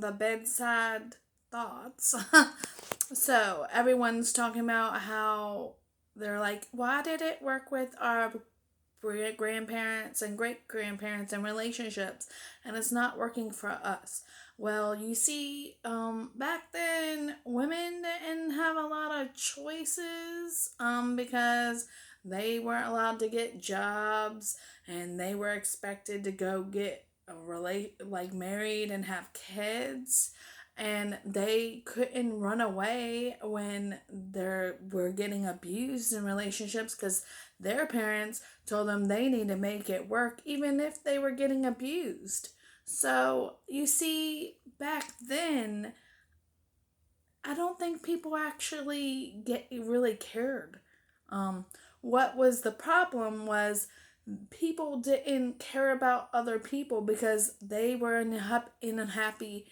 the bedside thoughts. So everyone's talking about how they're like, why did it work with our grandparents and great grandparents and relationships and it's not working for us? Well, you see, back then women didn't have a lot of choices, because they weren't allowed to get jobs and they were expected to go get like married and have kids, and they couldn't run away when they were getting abused in relationships because their parents told them they need to make it work even if they were getting abused. So you see, back then, I don't think people actually get really cared. um, what was the problem was people didn't care about other people because they were in unhappy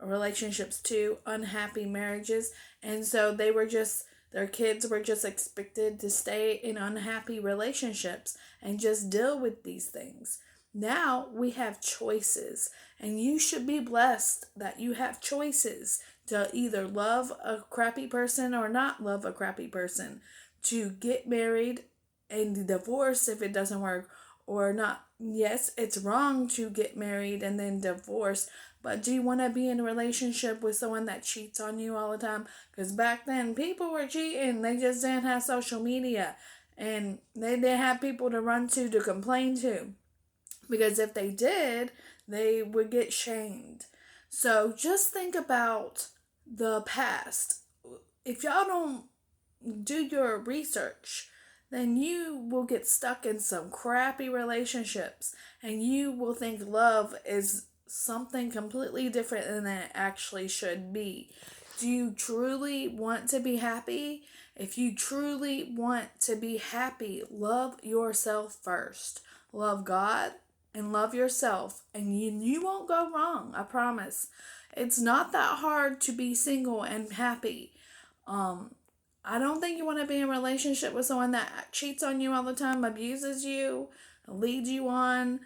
relationships too, unhappy marriages, and so they were just, their kids were just expected to stay in unhappy relationships and just deal with these things. Now we have choices, and you should be blessed that you have choices to either love a crappy person or not love a crappy person, to get married and divorce if it doesn't work or not. Yes, it's wrong to get married and then divorce, but do you want to be in a relationship with someone that cheats on you all the time? Because back then, people were cheating. They just didn't have social media. And they didn't have people to run to complain to. Because if they did, they would get shamed. So just think about the past. If y'all don't do your research, then you will get stuck in some crappy relationships and you will think love is something completely different than it actually should be. Do you truly want to be happy? If you truly want to be happy, love yourself first. Love God and love yourself, and you won't go wrong. I promise. It's not that hard to be single and happy. Um, I don't think you want to be in a relationship with someone that cheats on you all the time, abuses you, leads you on.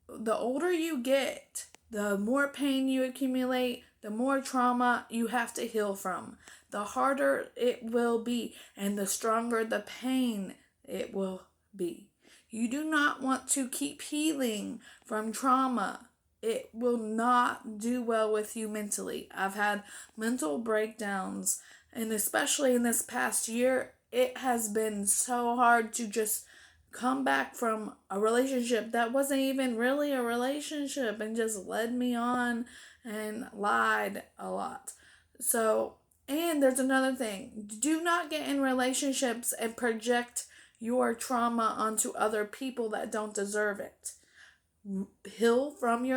The older you get, the more pain you accumulate, the more trauma you have to heal from. The harder it will be, and the stronger the pain it will be. You do not want to keep healing from trauma. It will not do well with you mentally. I've had mental breakdowns, and especially in this past year, it has been so hard to just come back from a relationship that wasn't even really a relationship and just led me on and lied a lot. So, and there's another thing, do not get in relationships and project your trauma onto other people that don't deserve it. Heal from your